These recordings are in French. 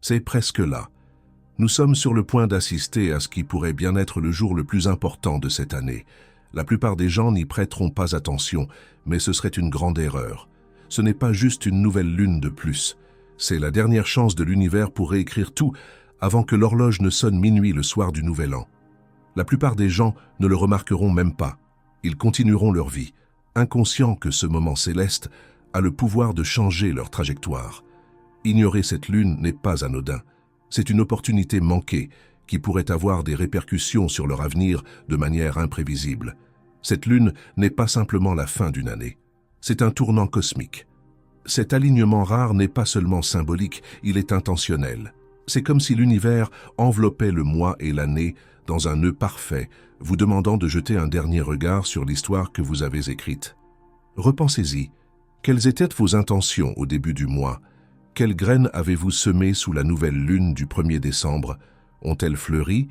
C'est presque là. Nous sommes sur le point d'assister à ce qui pourrait bien être le jour le plus important de cette année. La plupart des gens n'y prêteront pas attention, mais ce serait une grande erreur. Ce n'est pas juste une nouvelle lune de plus. C'est la dernière chance de l'univers pour réécrire tout avant que l'horloge ne sonne minuit le soir du Nouvel An. La plupart des gens ne le remarqueront même pas. Ils continueront leur vie, inconscients que ce moment céleste a le pouvoir de changer leur trajectoire. Ignorer cette lune n'est pas anodin. C'est une opportunité manquée qui pourrait avoir des répercussions sur leur avenir de manière imprévisible. Cette lune n'est pas simplement la fin d'une année. C'est un tournant cosmique. Cet alignement rare n'est pas seulement symbolique, il est intentionnel. C'est comme si l'univers enveloppait le mois et l'année dans un nœud parfait, vous demandant de jeter un dernier regard sur l'histoire que vous avez écrite. Repensez-y. Quelles étaient vos intentions au début du mois? Quelles graines avez-vous semées sous la nouvelle lune du 1er décembre? Ont-elles fleuri?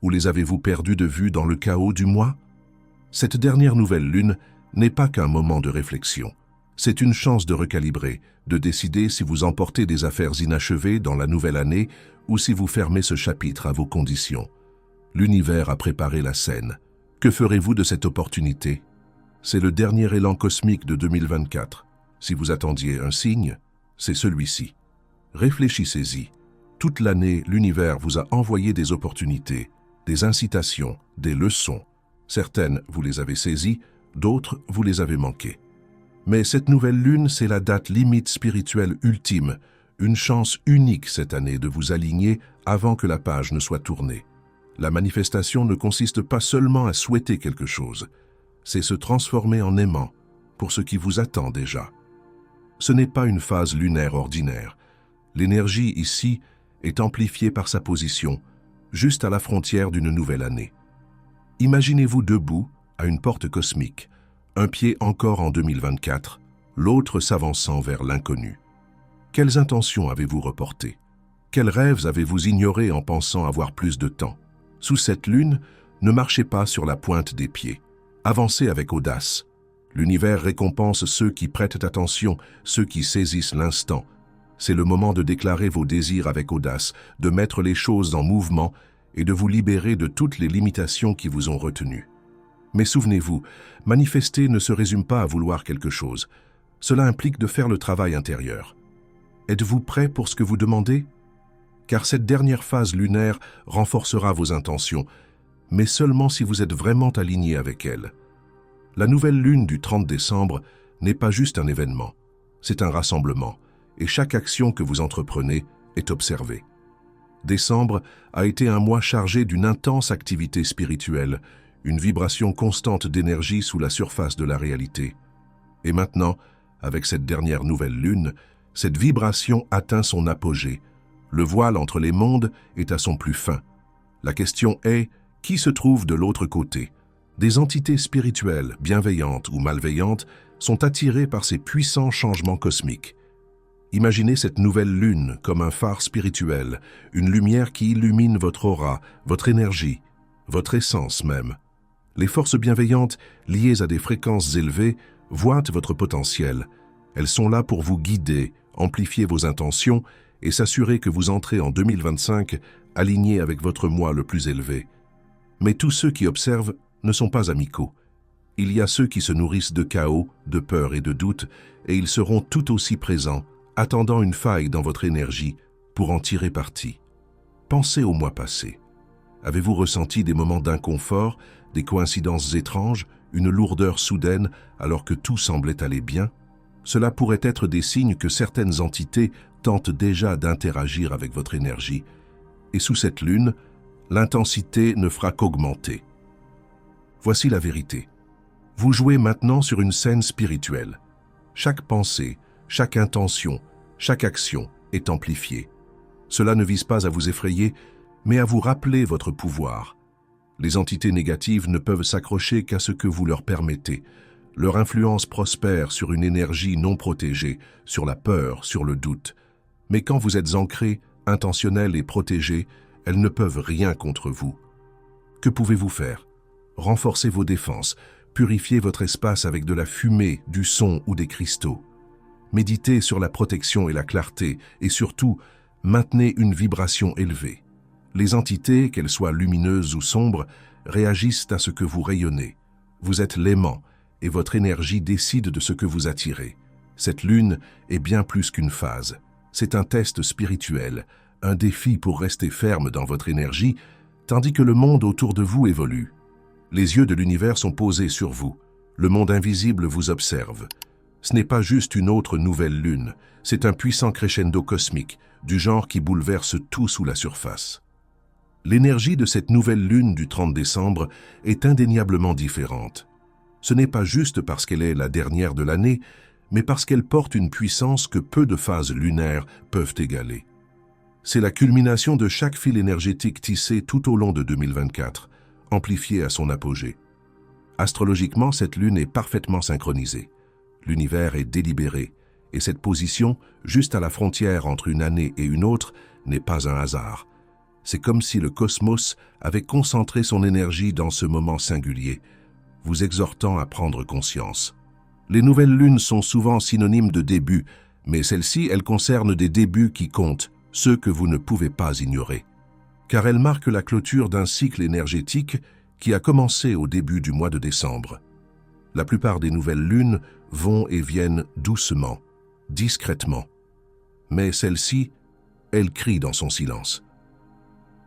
Ou les avez-vous perdues de vue dans le chaos du mois? Cette dernière nouvelle lune n'est pas qu'un moment de réflexion. C'est une chance de recalibrer, de décider si vous emportez des affaires inachevées dans la nouvelle année ou si vous fermez ce chapitre à vos conditions. L'univers a préparé la scène. Que ferez-vous de cette opportunité? C'est le dernier élan cosmique de 2024. Si vous attendiez un signe, c'est celui-ci. Réfléchissez-y. Toute l'année, l'univers vous a envoyé des opportunités, des incitations, des leçons. Certaines, vous les avez saisies, d'autres, vous les avez manquées. Mais cette nouvelle lune, c'est la date limite spirituelle ultime, une chance unique cette année de vous aligner avant que la page ne soit tournée. La manifestation ne consiste pas seulement à souhaiter quelque chose, c'est se transformer en aimant pour ce qui vous attend déjà. Ce n'est pas une phase lunaire ordinaire. L'énergie ici est amplifiée par sa position, juste à la frontière d'une nouvelle année. Imaginez-vous debout à une porte cosmique, un pied encore en 2024, l'autre s'avançant vers l'inconnu. Quelles intentions avez-vous reportées? Quels rêves avez-vous ignorés en pensant avoir plus de temps? Sous cette lune, ne marchez pas sur la pointe des pieds. Avancez avec audace. L'univers récompense ceux qui prêtent attention, ceux qui saisissent l'instant. C'est le moment de déclarer vos désirs avec audace, de mettre les choses en mouvement et de vous libérer de toutes les limitations qui vous ont retenu. Mais souvenez-vous, manifester ne se résume pas à vouloir quelque chose. Cela implique de faire le travail intérieur. Êtes-vous prêt pour ce que vous demandez? Car cette dernière phase lunaire renforcera vos intentions, mais seulement si vous êtes vraiment aligné avec elle. La nouvelle lune du 30 décembre n'est pas juste un événement, c'est un rassemblement, et chaque action que vous entreprenez est observée. Décembre a été un mois chargé d'une intense activité spirituelle, une vibration constante d'énergie sous la surface de la réalité. Et maintenant, avec cette dernière nouvelle lune, cette vibration atteint son apogée. Le voile entre les mondes est à son plus fin. La question est, qui se trouve de l'autre côté? Des entités spirituelles, bienveillantes ou malveillantes, sont attirées par ces puissants changements cosmiques. Imaginez cette nouvelle lune comme un phare spirituel, une lumière qui illumine votre aura, votre énergie, votre essence même. Les forces bienveillantes, liées à des fréquences élevées, voient votre potentiel. Elles sont là pour vous guider, amplifier vos intentions et s'assurer que vous entrez en 2025 aligné avec votre moi le plus élevé. Mais tous ceux qui observent ne sont pas amicaux. Il y a ceux qui se nourrissent de chaos, de peur et de doute, et ils seront tout aussi présents, attendant une faille dans votre énergie pour en tirer parti. Pensez au mois passé. Avez-vous ressenti des moments d'inconfort, des coïncidences étranges, une lourdeur soudaine alors que tout semblait aller bien? Cela pourrait être des signes que certaines entités tentent déjà d'interagir avec votre énergie. Et sous cette lune, l'intensité ne fera qu'augmenter. Voici la vérité. Vous jouez maintenant sur une scène spirituelle. Chaque pensée, chaque intention, chaque action est amplifiée. Cela ne vise pas à vous effrayer, mais à vous rappeler votre pouvoir. Les entités négatives ne peuvent s'accrocher qu'à ce que vous leur permettez. Leur influence prospère sur une énergie non protégée, sur la peur, sur le doute. Mais quand vous êtes ancré, intentionnel et protégé, elles ne peuvent rien contre vous. Que pouvez-vous faire? Renforcez vos défenses, purifiez votre espace avec de la fumée, du son ou des cristaux. Méditez sur la protection et la clarté, et surtout, Maintenez une vibration élevée. Les entités, qu'elles soient lumineuses ou sombres, réagissent à ce que vous rayonnez. Vous êtes l'aimant, et votre énergie décide de ce que vous attirez. Cette lune est bien plus qu'une phase. C'est un test spirituel, un défi pour rester ferme dans votre énergie, tandis que le monde autour de vous évolue. Les yeux de l'univers sont posés sur vous. Le monde invisible vous observe. Ce n'est pas juste une autre nouvelle lune, c'est un puissant crescendo cosmique, du genre qui bouleverse tout sous la surface. L'énergie de cette nouvelle lune du 30 décembre est indéniablement différente. Ce n'est pas juste parce qu'elle est la dernière de l'année, mais parce qu'elle porte une puissance que peu de phases lunaires peuvent égaler. C'est la culmination de chaque fil énergétique tissé tout au long de 2024, amplifié à son apogée. Astrologiquement, cette lune est parfaitement synchronisée. L'univers est délibéré, et cette position, juste à la frontière entre une année et une autre, n'est pas un hasard. C'est comme si le cosmos avait concentré son énergie dans ce moment singulier, vous exhortant à prendre conscience. Les nouvelles lunes sont souvent synonymes de début, mais celle-ci, elle concerne des débuts qui comptent, ceux que vous ne pouvez pas ignorer. Car elle marque la clôture d'un cycle énergétique qui a commencé au début du mois de décembre. La plupart des nouvelles lunes vont et viennent doucement, discrètement. Mais celle-ci, elle crie dans son silence.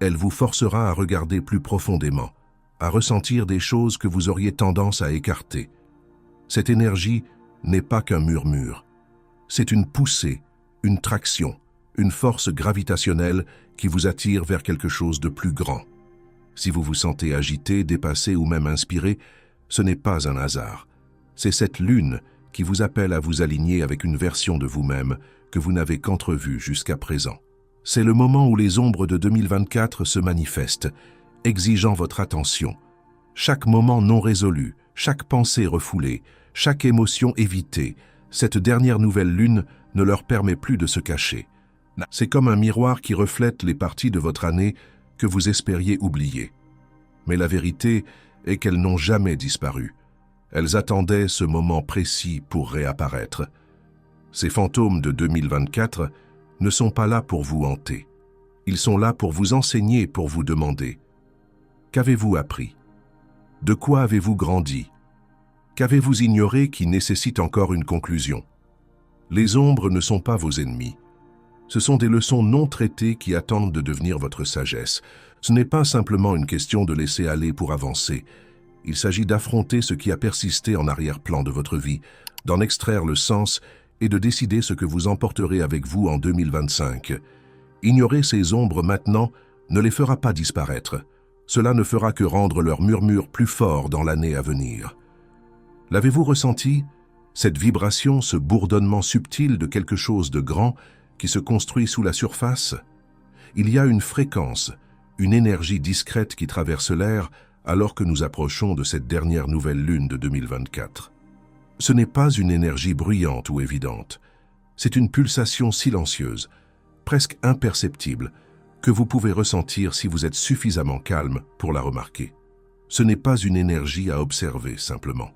Elle vous forcera à regarder plus profondément, à ressentir des choses que vous auriez tendance à écarter. Cette énergie n'est pas qu'un murmure. C'est une poussée, une traction, une force gravitationnelle qui vous attire vers quelque chose de plus grand. Si vous vous sentez agité, dépassé ou même inspiré, ce n'est pas un hasard. C'est cette lune qui vous appelle à vous aligner avec une version de vous-même que vous n'avez qu'entrevue jusqu'à présent. C'est le moment où les ombres de 2024 se manifestent, exigeant votre attention. Chaque moment non résolu, chaque pensée refoulée, chaque émotion évitée, cette dernière nouvelle lune ne leur permet plus de se cacher. C'est comme un miroir qui reflète les parties de votre année que vous espériez oublier. Mais la vérité est qu'elles n'ont jamais disparu. Elles attendaient ce moment précis pour réapparaître. Ces fantômes de 2024 ne sont pas là pour vous hanter. Ils sont là pour vous enseigner, pour vous demander. Qu'avez-vous appris? De quoi avez-vous grandi? Qu'avez-vous ignoré qui nécessite encore une conclusion? Les ombres ne sont pas vos ennemis. Ce sont des leçons non traitées qui attendent de devenir votre sagesse. Ce n'est pas simplement une question de laisser aller pour avancer. Il s'agit d'affronter ce qui a persisté en arrière-plan de votre vie, d'en extraire le sens et de décider ce que vous emporterez avec vous en 2025. Ignorer ces ombres maintenant ne les fera pas disparaître. Cela ne fera que rendre leur murmure plus fort dans l'année à venir. L'avez-vous ressenti? Cette vibration, ce bourdonnement subtil de quelque chose de grand qui se construit sous la surface? Il y a une fréquence, une énergie discrète qui traverse l'air alors que nous approchons de cette dernière nouvelle lune de 2024. Ce n'est pas une énergie bruyante ou évidente. C'est une pulsation silencieuse, presque imperceptible, que vous pouvez ressentir si vous êtes suffisamment calme pour la remarquer. Ce n'est pas une énergie à observer simplement.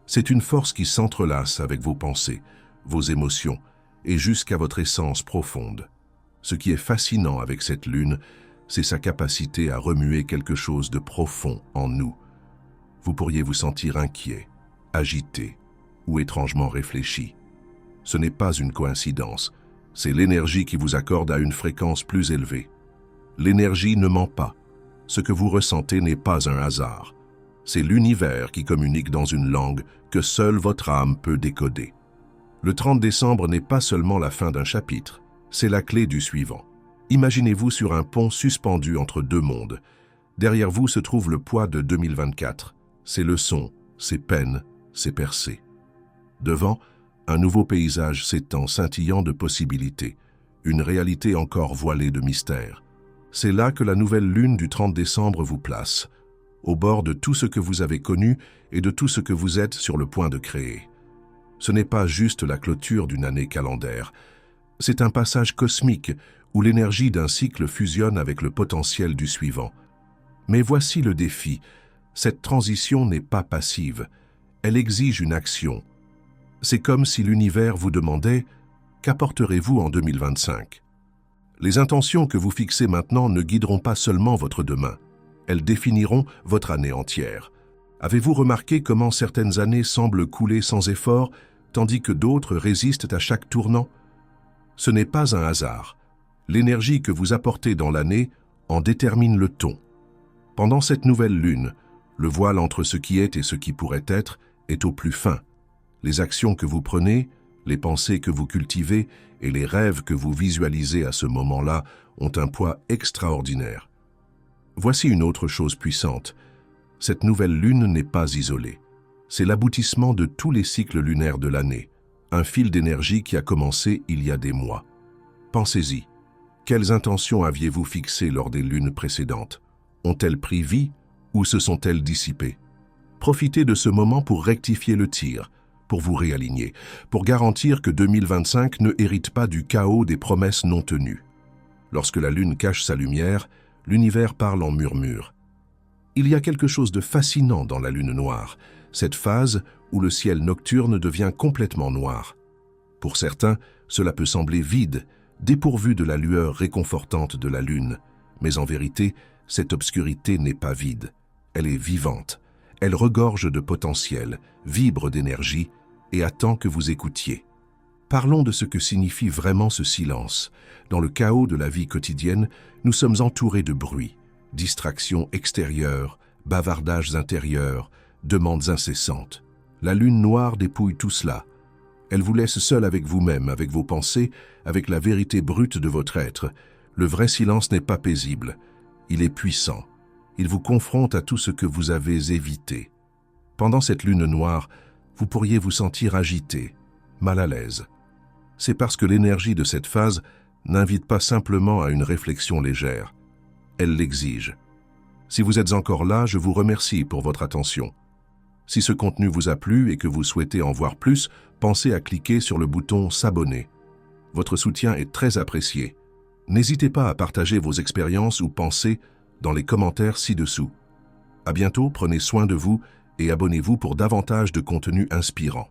C'est une force qui s'entrelace avec vos pensées, vos émotions et jusqu'à votre essence profonde. Ce qui est fascinant avec cette lune, c'est sa capacité à remuer quelque chose de profond en nous. Vous pourriez vous sentir inquiet, agité ou étrangement réfléchi. Ce n'est pas une coïncidence, c'est l'énergie qui vous accorde à une fréquence plus élevée. L'énergie ne ment pas. Ce que vous ressentez n'est pas un hasard. C'est l'univers qui communique dans une langue que seule votre âme peut décoder. Le 30 décembre n'est pas seulement la fin d'un chapitre, c'est la clé du suivant. Imaginez-vous sur un pont suspendu entre deux mondes. Derrière vous se trouve le poids de 2024, ses leçons, ses peines, ses percées. Devant, un nouveau paysage s'étend scintillant de possibilités, une réalité encore voilée de mystère. C'est là que la nouvelle lune du 30 décembre vous place, au bord de tout ce que vous avez connu et de tout ce que vous êtes sur le point de créer. Ce n'est pas juste la clôture d'une année calendaire, c'est un passage cosmique où l'énergie d'un cycle fusionne avec le potentiel du suivant. Mais voici le défi, cette transition n'est pas passive, elle exige une action. C'est comme si l'univers vous demandait « Qu'apporterez-vous en 2025 ?» Les intentions que vous fixez maintenant ne guideront pas seulement votre demain, elles définiront votre année entière. Avez-vous remarqué comment certaines années semblent couler sans effort, tandis que d'autres résistent à chaque tournant? Ce n'est pas un hasard. L'énergie que vous apportez dans l'année en détermine le ton. Pendant cette nouvelle lune, le voile entre ce qui est et ce qui pourrait être est au plus fin. Les actions que vous prenez, les pensées que vous cultivez et les rêves que vous visualisez à ce moment-là ont un poids extraordinaire. Voici une autre chose puissante. Cette nouvelle lune n'est pas isolée. C'est l'aboutissement de tous les cycles lunaires de l'année, un fil d'énergie qui a commencé il y a des mois. Pensez-y. Quelles intentions aviez-vous fixées lors des lunes précédentes? Ont-elles pris vie ou se sont-elles dissipées? Profitez de ce moment pour rectifier le tir, pour vous réaligner, pour garantir que 2025 ne hérite pas du chaos des promesses non tenues. Lorsque la lune cache sa lumière, l'univers parle en murmure. Il y a quelque chose de fascinant dans la lune noire, cette phase où le ciel nocturne devient complètement noir. Pour certains, cela peut sembler vide, dépourvu de la lueur réconfortante de la lune, mais en vérité, cette obscurité n'est pas vide. Elle est vivante, elle regorge de potentiel, vibre d'énergie et attend que vous écoutiez. Parlons de ce que signifie vraiment ce silence. Dans le chaos de la vie quotidienne, nous sommes entourés de bruit, distractions extérieures, bavardages intérieurs, demandes incessantes. La lune noire dépouille tout cela. Elle vous laisse seul avec vous-même, avec vos pensées, avec la vérité brute de votre être. Le vrai silence n'est pas paisible. Il est puissant. Il vous confronte à tout ce que vous avez évité. Pendant cette lune noire, vous pourriez vous sentir agité, mal à l'aise. C'est parce que l'énergie de cette phase n'invite pas simplement à une réflexion légère. Elle l'exige. Si vous êtes encore là, je vous remercie pour votre attention. Si ce contenu vous a plu et que vous souhaitez en voir plus, pensez à cliquer sur le bouton « S'abonner ». Votre soutien est très apprécié. N'hésitez pas à partager vos expériences ou pensées dans les commentaires ci-dessous. À bientôt, prenez soin de vous et abonnez-vous pour davantage de contenu inspirant.